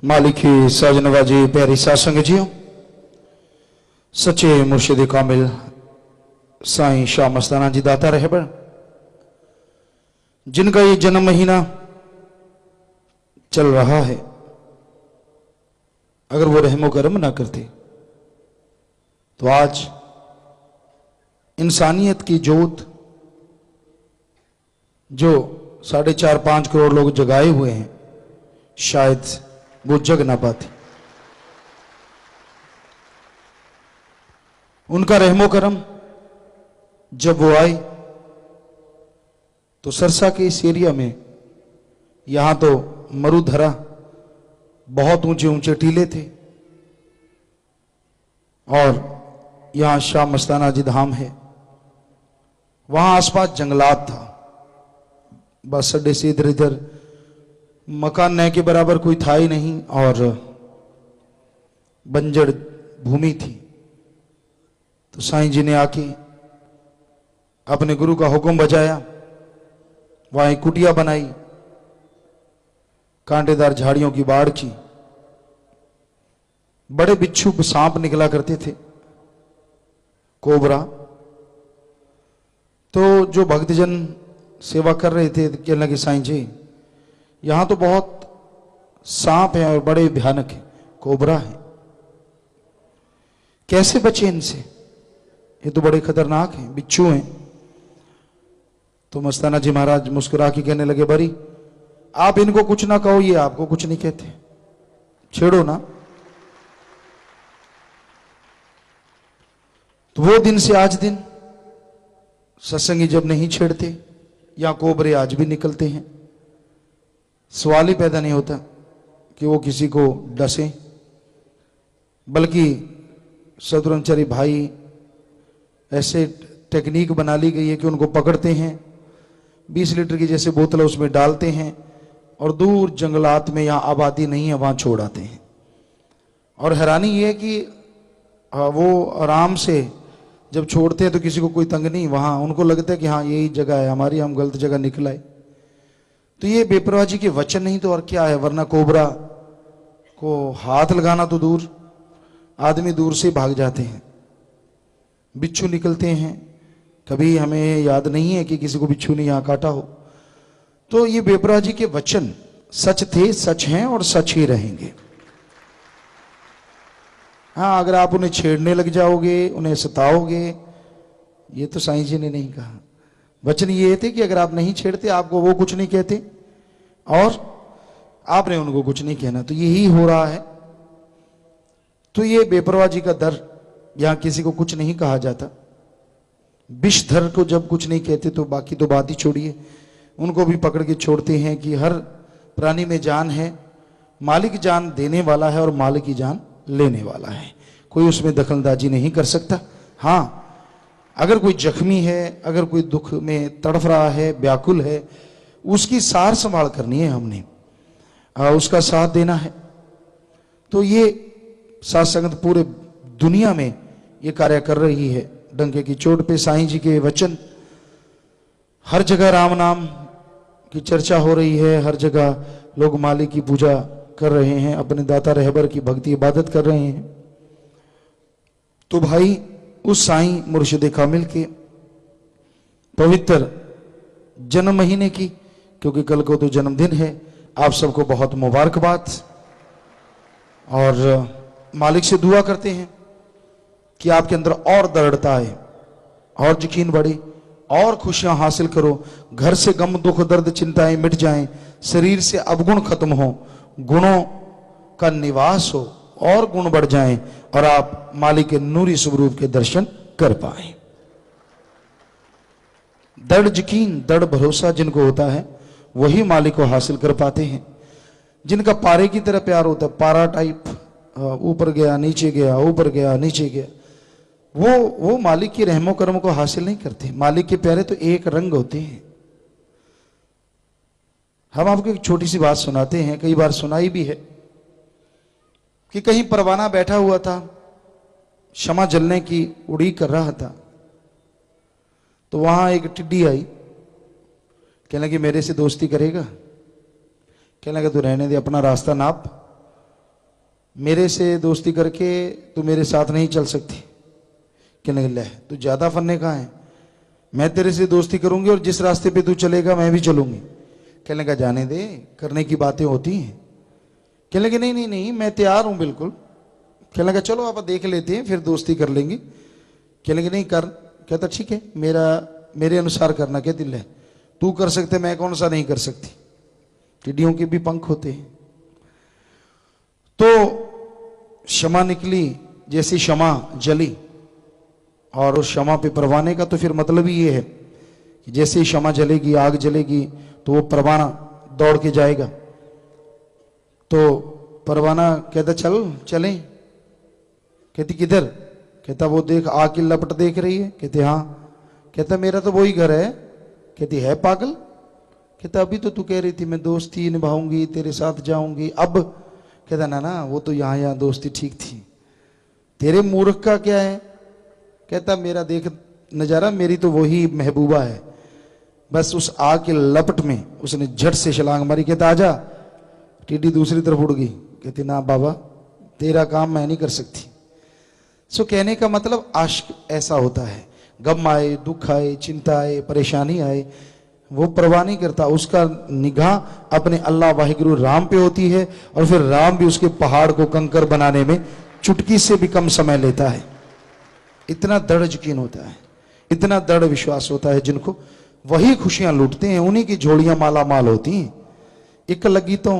मालिकी साजनवाजी प्यारी सासंग जियो, सच्चे मुर्शिद कामिल साईं शाह मस्ताना जी दाता रहबर, जिनका ये जन्म महीना चल रहा है, अगर वो रहमो करम ना करते तो आज इंसानियत की जोत जो 4.5-5 करोड़ लोग जगाए हुए हैं, शायद वो जग ना पाती। उनका रहमो करम जब वो आई तो सरसा के इस एरिया में, यहां तो मरुधरा, बहुत ऊंचे ऊंचे टीले थे और यहां शाह मस्ताना जी धाम है, वहां आसपास जंगलात था, बस अड्डे से इधर इधर मकान नए के बराबर कोई था ही नहीं और बंजर भूमि थी। तो साईं जी ने आके अपने गुरु का हुक्म बजाया, वहां एक कुटिया बनाई, कांटेदार झाड़ियों की बाढ़ की, बड़े बिच्छू सांप निकला करते थे, कोबरा। तो जो भक्तजन सेवा कर रहे थे कहने लगे, साईं जी यहां तो बहुत सांप है और बड़े भयानक है, कोबरा है, कैसे बचे इनसे, ये तो बड़े खतरनाक हैं, बिच्छू हैं। तो मस्ताना जी महाराज मुस्कुरा के कहने लगे, बरी आप इनको कुछ ना कहो, ये आपको कुछ नहीं कहते, छेड़ो ना। तो वो दिन से आज दिन सत्संगी जब नहीं छेड़ते, या कोबरे आज भी निकलते हैं, सवाल ही पैदा नहीं होता कि वो किसी को डसे, बल्कि सतरंचरी भाई ऐसे टेक्निक बना ली गई है कि उनको पकड़ते हैं, 20 लीटर की जैसे बोतल उसमें डालते हैं और दूर जंगलात में, यहाँ आबादी नहीं है, वहां छोड़ आते हैं। और हैरानी ये है कि वो आराम से जब छोड़ते हैं तो किसी को कोई तंग नहीं, वहां उनको लगता है कि हाँ यही जगह है हमारी, हम गलत जगह निकल आए। तो ये बेपरवाही के वचन नहीं तो और क्या है, वरना कोबरा को हाथ लगाना तो दूर, आदमी दूर से भाग जाते हैं। बिच्छू निकलते हैं, कभी हमें याद नहीं है कि किसी को बिच्छू ने यहां काटा हो। तो ये बेपरवाही के वचन सच थे, सच हैं और सच ही रहेंगे। हाँ, अगर आप उन्हें छेड़ने लग जाओगे, उन्हें सताओगे, ये तो साईं जी ने नहीं कहा। वचन ये थे कि अगर आप नहीं छेड़ते, आपको वो कुछ नहीं कहते और आपने उनको कुछ नहीं कहना। तो यही हो रहा है। तो ये बेपरवाही का दर, यहां किसी को कुछ नहीं कहा जाता। विषधर को जब कुछ नहीं कहते तो बाकी तो बात ही छोड़िए, उनको भी पकड़ के छोड़ते हैं कि हर प्राणी में जान है, मालिक जान देने वाला है और मालिक की जान लेने वाला है, कोई उसमें दखलंदाजी नहीं कर सकता। हाँ, अगर कोई जख्मी है, अगर कोई दुख में तड़फ रहा है, व्याकुल है, उसकी सार संभाल करनी है हमने, उसका साथ देना है। तो ये साथ संगत पूरे दुनिया में ये कार्य कर रही है। डंके की चोट पे साईं जी के वचन, हर जगह राम नाम की चर्चा हो रही है, हर जगह लोग मालिक की पूजा कर रहे हैं, अपने दाता रहबर की भक्ति इबादत कर रहे हैं। तो भाई उस साईं मुर्शिद कामिल के पवित्र जन्म महीने की, क्योंकि कल को तो जन्मदिन है, आप सबको बहुत मुबारकबाद। और मालिक से दुआ करते हैं कि आपके अंदर और दृढ़ता आए, और यकीन बढ़े, और खुशियां हासिल करो, घर से गम दुख दर्द चिंताएं मिट जाएं, शरीर से अवगुण खत्म हो, गुणों का निवास हो और गुण बढ़ जाएं और आप मालिक के नूरी स्वरूप के दर्शन कर पाए। दृढ़ यकीन, दृढ़ भरोसा जिनको होता है वही मालिक को हासिल कर पाते हैं। जिनका पारे की तरह प्यार होता है, पारा टाइप, ऊपर गया नीचे गया, ऊपर गया नीचे गया, वो मालिक की रहमो करम को हासिल नहीं करते। मालिक के प्यारे तो एक रंग होते हैं। हम आपको एक छोटी सी बात सुनाते हैं, कई बार सुनाई भी है, कि कहीं परवाना बैठा हुआ था, क्षमा जलने की उड़ीक कर रहा था, तो वहां एक टिड्डी आई, कहने लगी मेरे से दोस्ती करेगा? कहने लगा तू रहने दे, अपना रास्ता नाप, मेरे से दोस्ती करके तू मेरे साथ नहीं चल सकती। कहने लगे, ले तू ज्यादा फन्ने कहाँ है, मैं तेरे से दोस्ती करूंगी और जिस रास्ते पे तू चलेगा मैं भी चलूंगी। कहने लगा, जाने दे, करने की बातें होती हैं। कहने लगे, नहीं नहीं नहीं, मैं तैयार हूं बिल्कुल। कहने लगा, चलो आप देख लेते हैं, फिर दोस्ती कर लेंगे। कहने लगे, नहीं कर। कहता, ठीक है, मेरे अनुसार करना, क्या दिल है, तू कर सकते, मैं कौन सा नहीं कर सकती, टिड्डियों के भी पंख होते हैं। तो क्षमा निकली, जैसी क्षमा जली, और उस क्षमा पे परवाने का तो फिर मतलब ही ये है कि जैसे ही क्षमा जलेगी, आग जलेगी, तो वो परवाना दौड़ के जाएगा। तो परवाना कहता, चल चलें। कहती, किधर? कहता, वो देख, आग की लपट देख रही है। कहते, हाँ। कहता, मेरा तो वही घर है। कहती, है पागल? कहता, अभी तो तू कह रही थी मैं दोस्ती निभाऊंगी, तेरे साथ जाऊंगी, अब? कहता, ना ना, वो तो यहाँ दोस्ती ठीक थी, तेरे मूर्ख का क्या है? कहता, मेरा देख नजारा, मेरी तो वही महबूबा है। बस उस आग के लपट में उसने झट से छलांग मारी। कहता, आजा। टिड्डी दूसरी तरफ उड़ गई। कहती, ना बाबा, तेरा काम मैं नहीं कर सकती। सो कहने का मतलब आशिक ऐसा होता है, गम आए, दुख आए, चिंता आए, परेशानी आए, वो परवाह नहीं करता, उसका निगाह अपने अल्लाह वाहिगुरु राम पे होती है, और फिर राम भी उसके पहाड़ को कंकर बनाने में चुटकी से भी कम समय लेता है। इतना दृढ़ यकीन होता है, इतना दृढ़ विश्वास होता है, जिनको वही खुशियां लूटते हैं, उन्हीं की झोलियां माला माल होती हैं। एक लगी तो